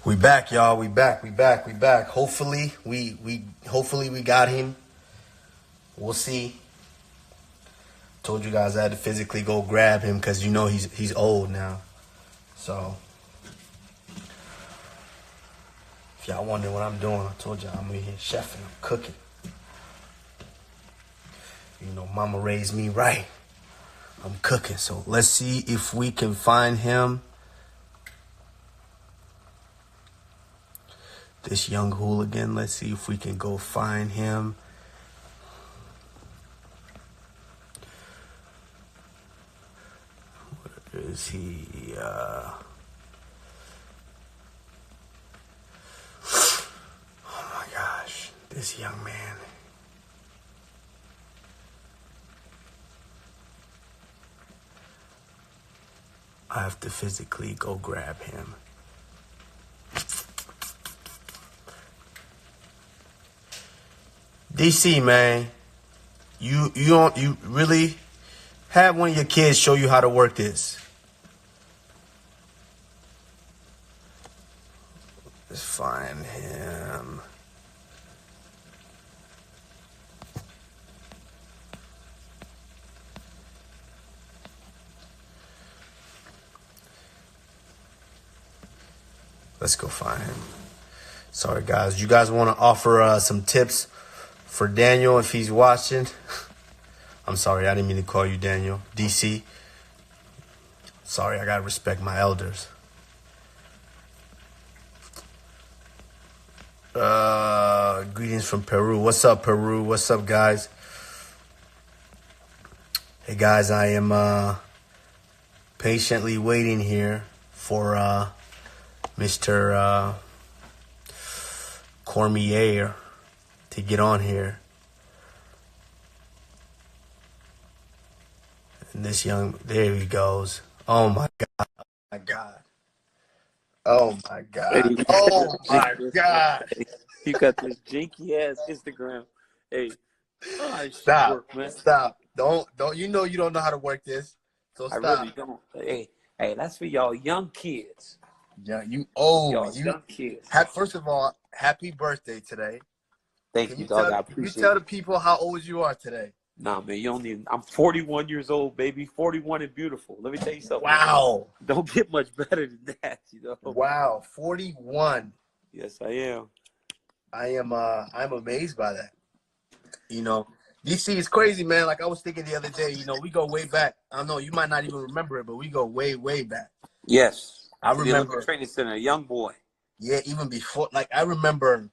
We back, y'all. We back. Hopefully we got him. We'll see. Told you guys I had to physically go grab him because you know he's old now. So if y'all wondering what I'm doing, I told y'all I'm in here chefing, I'm cooking. You know, mama raised me right. I'm cooking. So let's see if we can find him. This young hooligan, let's see if we can go find him. Where is he? Oh my gosh, this young man. I have to physically go grab him. DC, man, you really have one of your kids show you how to work this. Let's find him. Let's go find him. Sorry, guys. You guys want to offer some tips for Daniel if he's watching? I'm sorry. I didn't mean to call you Daniel. DC. Sorry. I got to respect my elders. Greetings from Peru. What's up, Peru? What's up, guys? Hey, guys. I am patiently waiting here for Mr. Cormier to get on here. And this young, there he goes. Oh my God. My God. Oh my God. Oh my God. You got this janky ass Instagram. Hey, stop. Work, man. Stop. Don't you know you don't know how to work this. So stop. I really don't. Hey, that's for y'all young kids. Yeah, young kids. First of all, happy birthday today. Thank you, dog. I appreciate it. Can you tell the people how old you are today? Nah, man, you don't even. I'm 41 years old, baby. 41 and beautiful. Let me tell you something. Wow. Don't get much better than that, you know. Wow, 41. Yes, I am. I'm amazed by that. You know, DC is crazy, man. Like I was thinking the other day, you know, we go way back. I don't know, you might not even remember it, but we go way, way back. Yes. I remember the training center, a young boy. Yeah, even before, like I remember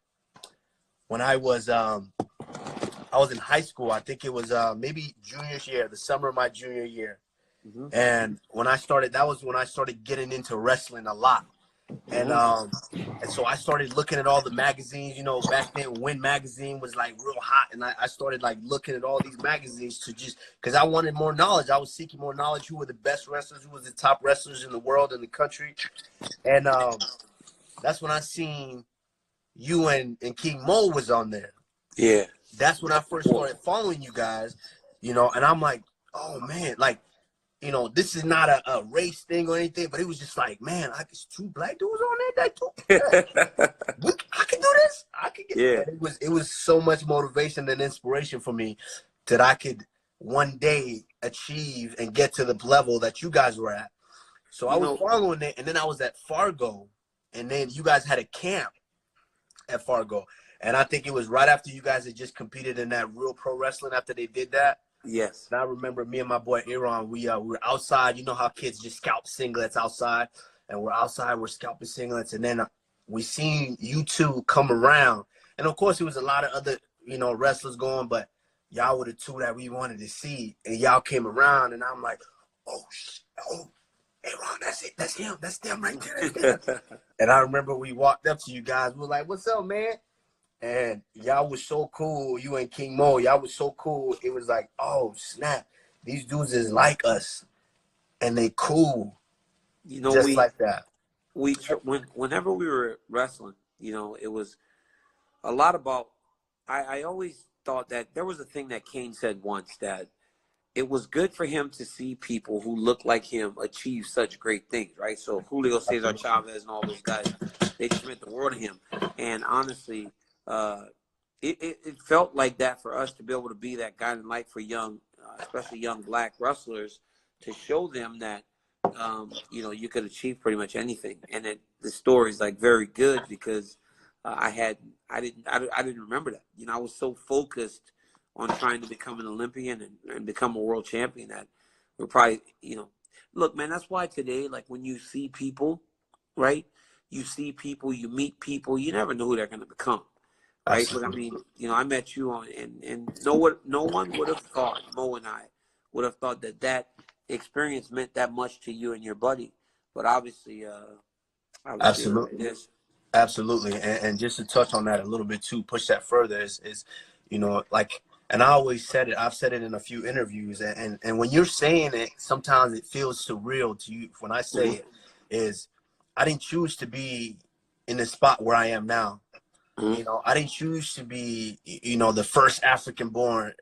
when I was in high school. I think it was maybe junior year, the summer of my junior year. Mm-hmm. And when I started, that was when I started getting into wrestling a lot. And so I started looking at all the magazines, you know, back then Win magazine was like real hot. And I started like looking at all these magazines to just, because I wanted more knowledge. I was seeking more knowledge. Who were the best wrestlers? Who was the top wrestlers in the world, in the country? And that's when I seen you and King Mo was on there. Yeah. That's when I first started following you guys, you know, and I'm like, oh man, like, you know, this is not a race thing or anything, but it was just like, man, it's two black dudes on there. I can do this. I can get it. It was so much motivation and inspiration for me that I could one day achieve and get to the level that you guys were at. So I was following it, and then I was at Fargo, and then you guys had a camp at Fargo. And I think it was right after you guys had just competed in that Real Pro Wrestling after they did that. Yes. And I remember me and my boy Aaron, we were outside. You know how kids just scalp singlets outside. And we're outside, we're scalping singlets. And then we seen you two come around. And, of course, it was a lot of other, you know, wrestlers going. But y'all were the two that we wanted to see. And y'all came around. And I'm like, oh, Aaron, that's it. That's him. That's them right there. That's them. And I remember we walked up to you guys. We were like, what's up, man? And y'all was so cool. You and King Mo, y'all was so cool. It was like, oh, snap. These dudes is like us. And they cool. You know, just like that. Whenever we were wrestling, you know, it was a lot about, I always thought that there was a thing that Kane said once, that it was good for him to see people who look like him achieve such great things, right? So Julio Cesar Chavez and all those guys. they just meant the world to him. And honestly, it felt like that for us to be able to be that guiding light for young, especially young black wrestlers, to show them that, you know, you could achieve pretty much anything. And the story is like very good because I didn't remember that. You know, I was so focused on trying to become an Olympian and become a world champion that we're probably, you know, look, man, that's why today, like when you see people, right? You see people, you meet people, you never know who they're going to become, right? Absolutely. But I mean, you know, I met you on, and no one would have thought, Mo and I would have thought that experience meant that much to you and your buddy. But obviously, Absolutely. it is. Absolutely. And just to touch on that a little bit too, push that further is, you know, like, and I always said it, I've said it in a few interviews, and when you're saying it, sometimes it feels surreal to you. When I say it, is I didn't choose to be in the spot where I am now. You know, I didn't choose to be, you know, the first African born,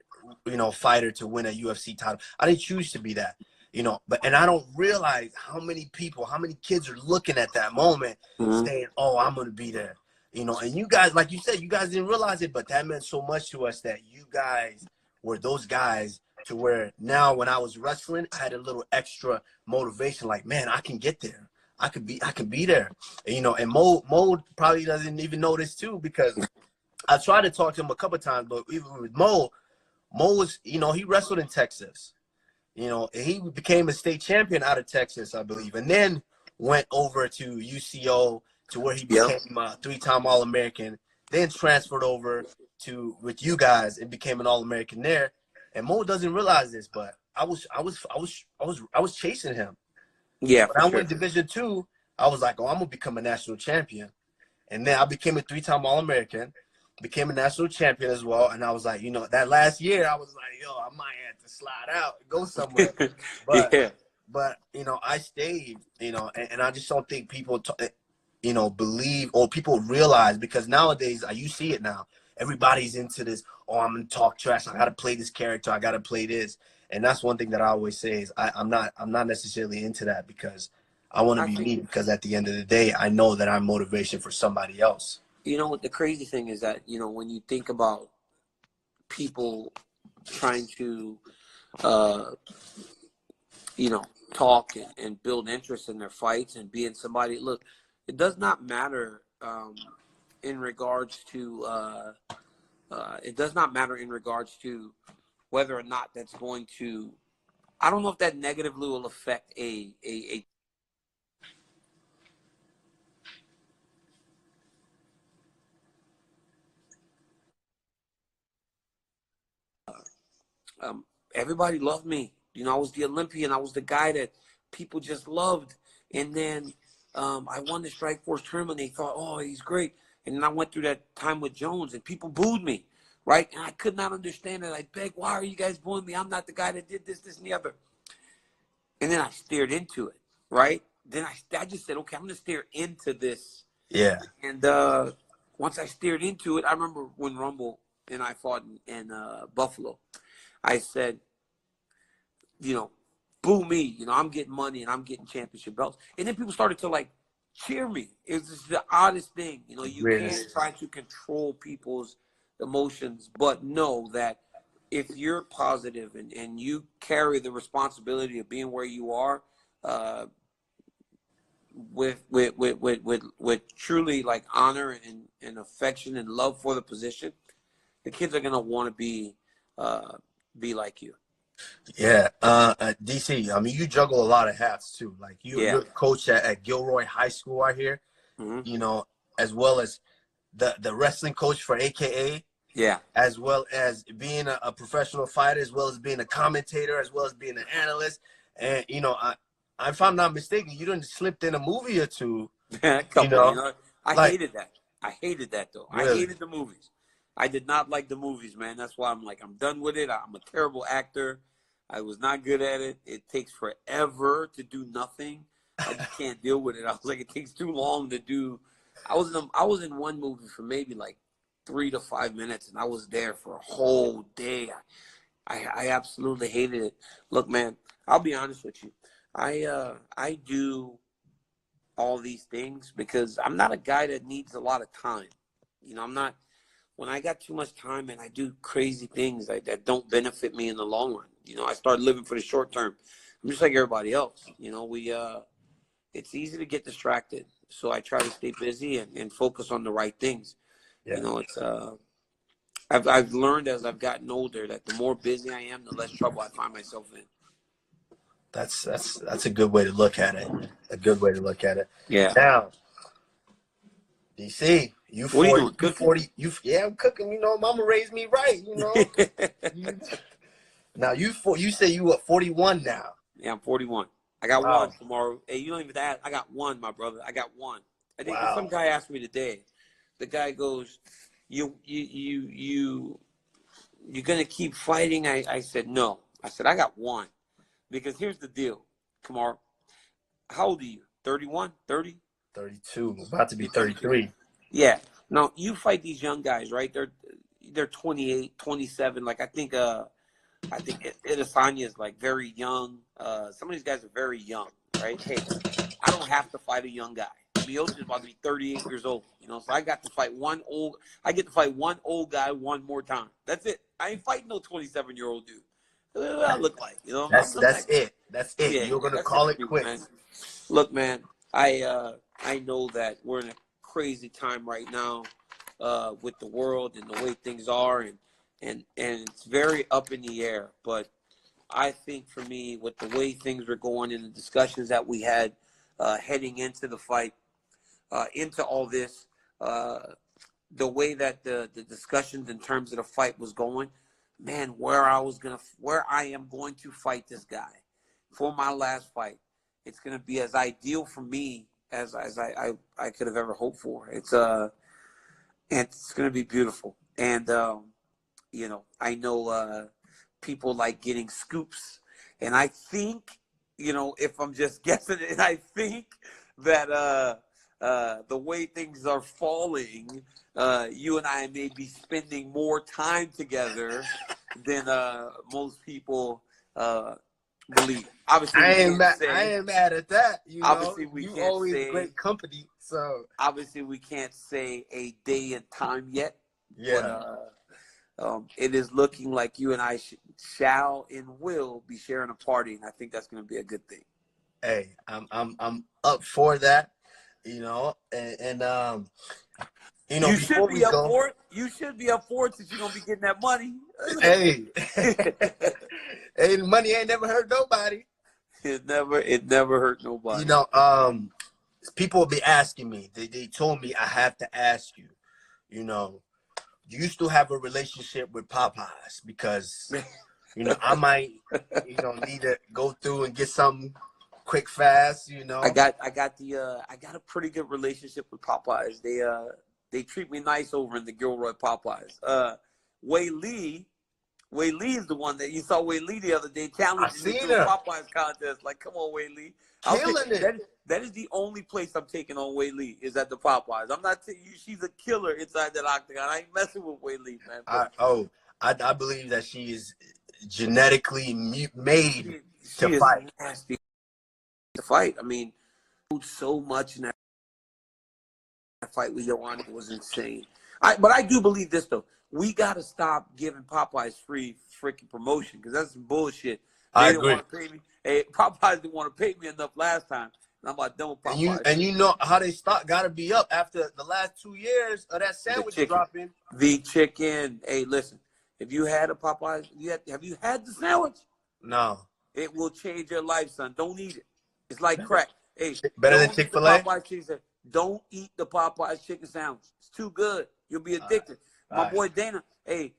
you know, fighter to win a UFC title. I didn't choose to be that, you know, and I don't realize how many people, how many kids are looking at that moment saying, oh, I'm going to be there, you know, and you guys, like you said, you guys didn't realize it, but that meant so much to us that you guys were those guys to where now when I was wrestling, I had a little extra motivation, like, man, I can get there. I could be there, and, you know, and Mo probably doesn't even know this too, because I tried to talk to him a couple of times, but even with Mo was, you know, he wrestled in Texas, you know, and he became a state champion out of Texas, I believe, and then went over to UCO to where he became a 3-time All-American, then transferred over to with you guys and became an All-American there. And Mo doesn't realize this, but I was chasing him. Yeah, when I went Division II, I was like, oh, I'm gonna become a national champion. And then I became a 3-time All-American, became a national champion as well. And I was like, you know, that last year, I was like, yo, I might have to slide out and go somewhere. But you know, I stayed, you know, and I just don't think people, you know, believe or people realize, because nowadays, you see it now. Everybody's into this, oh, I'm gonna talk trash. I gotta play this character. I gotta play this. And that's one thing that I always say is I'm not necessarily into that, because I want to be me, because at the end of the day, I know that I'm motivation for somebody else. You know what the crazy thing is that, you know, when you think about people trying to, you know, talk and build interest in their fights and being somebody, look, it does not matter in regards to, whether or not that's going to, I don't know if that negatively will affect a everybody loved me. You know, I was the Olympian. I was the guy that people just loved. And then I won the Strikeforce tournament. They thought, oh, he's great. And then I went through that time with Jones, and people booed me, right? And I could not understand it. I begged, why are you guys booing me? I'm not the guy that did this, this, and the other. And then I stared into it, right? Then I just said, okay, I'm going to stare into this. Yeah. And once I stared into it, I remember when Rumble and I fought in Buffalo. I said, you know, boo me. You know, I'm getting money and I'm getting championship belts. And then people started to, like, cheer me. It was just the oddest thing. You know, you can't try to control people's emotions, but know that if you're positive and you carry the responsibility of being where you are, with truly, like, honor and affection and love for the position, the kids are gonna want to be like you. Yeah, DC. I mean, you juggle a lot of hats too. Like you're a coach at Gilroy High School, I hear. You know, as well as the wrestling coach for AKA. Yeah. As well as being a professional fighter, as well as being a commentator, as well as being an analyst. And you know, if I'm not mistaken, you done slipped in a movie or two. I hated that. I hated that though. Really? I hated the movies. I did not like the movies, man. That's why I'm like, I'm done with it. I'm a terrible actor. I was not good at it. It takes forever to do nothing. I just can't deal with it. I was like, it takes too long to do. I was in one movie for maybe like 3 to 5 minutes, and I was there for a whole day. I absolutely hated it. Look, man, I'll be honest with you. I do all these things because I'm not a guy that needs a lot of time. You know, I'm not. When I got too much time and I do crazy things that don't benefit me in the long run, you know, I start living for the short term. I'm just like everybody else. You know, it's easy to get distracted. So I try to stay busy and focus on the right things. Yeah. You know, I've learned as I've gotten older that the more busy I am, the less trouble I find myself in. That's a good way to look at it. A good way to look at it. Yeah. Now, DC, you What are you 40, doing? you Cooking? 40, yeah, I'm cooking. You know, Mama raised me right. You know. Now you say you what 41 now? Yeah, I'm 41. I got Wow. one tomorrow. Hey, you don't even ask. I got one, my brother. I got one. I think some Wow. guy asked me today. The guy goes, "You're gonna keep fighting?" I said no. I said I got one because here's the deal, Kamaru. How old are you? 31, 30? 32, about to be You're 32. 33. Yeah. Now you fight these young guys, right? They're 28, 27. Like I think Adesanya is like very young. Some of these guys are very young, right? Hey, I don't have to fight a young guy. Miocic is about to be 38 years old, you know. So I get to fight one old guy one more time. That's it. I ain't fighting no 27-year-old dude. What do I look like? You know, That's like, it. That's it. yeah, You're gonna that's it call for it me, man. quits. Look, man, I know that we're in a crazy time right now with the world and the way things are, and it's very up in the air. But I think for me, with the way things were going in the discussions that we had heading into the fight, into all this, the way that the discussions in terms of the fight was going, man, where I am going to fight this guy for my last fight, it's gonna be as ideal for me as I could have ever hoped for. It's gonna be beautiful, and you know, I know people like getting scoops, and I think, you know, if I'm just guessing, and I think that the way things are falling, you and I may be spending more time together than most people believe. Obviously, we can't say. I ain't mad at that. You know, Obviously, we you can't always say. great company. So Obviously, we can't say a day and time yet. yeah. But it is looking like you and I shall and will be sharing a party, and I think that's going to be a good thing. Hey, I'm up for that. You know, and you know, You before should we be up go, for it. You should be up for it since you're going to be getting that money. hey, hey, money ain't never hurt nobody. It never hurt You nobody. know, people will be asking me. They told me I have to ask you. You know, do you still have a relationship with Popeyes? Because you know, I might, you know, need to go through and get something quick, fast. You know, I got a pretty good relationship with Popeyes. They treat me nice over in the Gilroy Popeyes. Wei Lee is the one that you saw. Wei Lee the other day I challenging me seen to a her Popeyes contest. Like, come on, Wei Lee. killing it. That is the only place I'm taking on Wei Lee is at the Popeyes. I'm not telling you she's a killer inside that octagon. I ain't messing with Wei Lee, man. I believe that she is genetically made She to is fight. nasty to fight. I mean, so much in that fight with Joanna was insane. But I do believe this though. We got to stop giving Popeyes free freaking promotion because that's some bullshit. They I didn't agree. want to pay me. Hey, Popeyes didn't want to pay me enough last time, and I'm about done with Popeyes. And you know how they stock got to be up after the last 2 years of that sandwich dropping. The chicken. Hey, listen. If you had a Popeyes, have you had the sandwich? No. It will change your life, son. Don't eat it. It's like crack. Hey, Better than don't eat the Chick-fil-A? Popeyes chicken sandwich. Don't eat the Popeyes chicken sandwich. It's too good. You'll be addicted. My boy Dana, hey,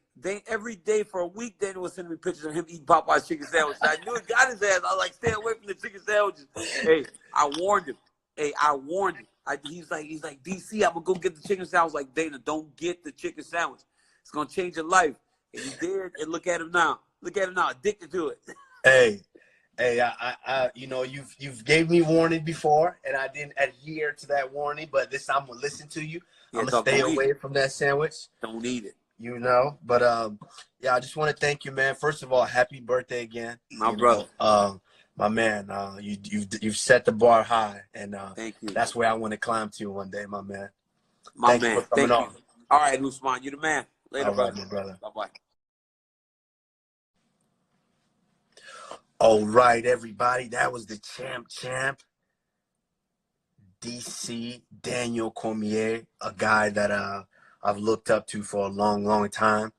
every day for a week, Dana was sending me pictures of him eating Popeyes chicken sandwiches. I knew it got his ass. I was like, stay away from the chicken sandwiches. Hey, I warned him. He's like, DC, I'm gonna go get the chicken sandwich. Like, Dana, don't get the chicken sandwich. It's gonna change your life. And he did. And look at him now. Addicted to it. Hey, I you know, you've gave me warning before, and I didn't adhere to that warning. But this time I'm gonna listen to you. Yeah, I'm gonna stay away from that sandwich. Don't eat it. You know, but yeah, I just want to thank you, man. First of all, happy birthday again, my brother. My man, you've set the bar high, and Thank you. that's where I want to climb to one day, my man. My Thank you for man. coming Thank you. on. All right, Usman, you the man. Later, All right, brother. my brother. Bye-bye. All right, everybody. That was the champ, DC Daniel Cormier, a guy that I've looked up to for a long time.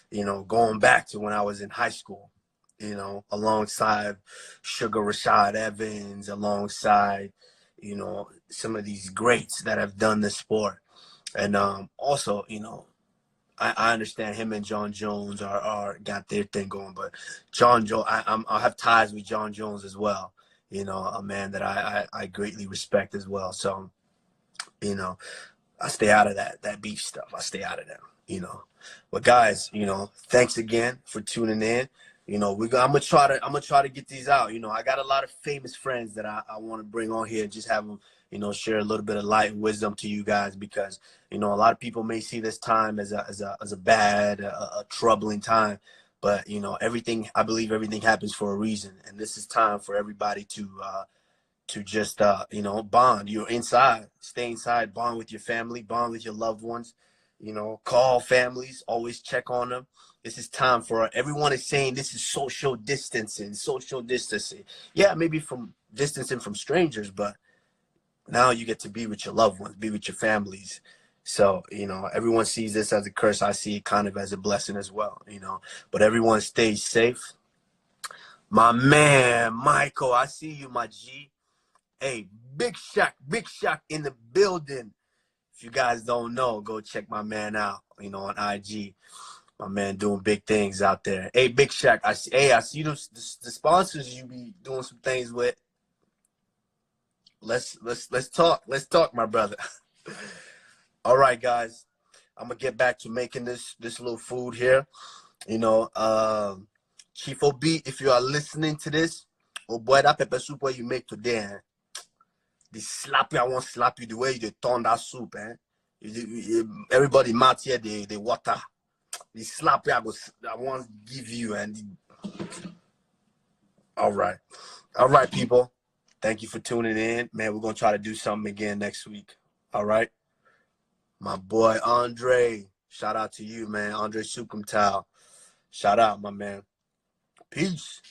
You know, going back to when I was in high school. You know, alongside Sugar Rashad Evans, alongside, you know, some of these greats that have done this sport. And also, you know, I understand him and John Jones are got their thing going, but John Jones, I have ties with John Jones as well. You know, a man that I greatly respect as well. So, you know, I stay out of that beef stuff. I stay out of that. You know, but guys, you know, thanks again for tuning in. You know, I'm gonna try to get these out. You know, I got a lot of famous friends that I want to bring on here, just have them, you know, share a little bit of light and wisdom to you guys, because, you know, a lot of people may see this time as a bad, a troubling time, but, you know, I believe everything happens for a reason, and this is time for everybody to just you know, bond. You're inside, stay inside, bond with your family, bond with your loved ones. You know, call families, always check on them. This is time for, everyone is saying this is social distancing, yeah, maybe from distancing from strangers, but now you get to be with your loved ones, be with your families. So, you know, everyone sees this as a curse. I see it kind of as a blessing as well, you know, but everyone stays safe. My man Michael, I see you, my G. Hey, Big Shaq in the building. If you guys don't know, go check my man out, you know, on IG. My man doing big things out there. Hey, Big Shaq, I see the sponsors you be doing some things with. Let's talk. Let's talk, my brother. All right, guys. I'm gonna get back to making this little food here. You know, Chief OB, if you are listening to this, oh boy, that pepper soup what you make today, the slap you, I want slap you the way you turn that soup, eh? Everybody mouth here, they water. The slap you, I want to give you, and all right, people. Thank you for tuning in, man. We're gonna try to do something again next week. All right, my boy Andre. Shout out to you, man. Andre Sukumtal. Shout out, my man. Peace.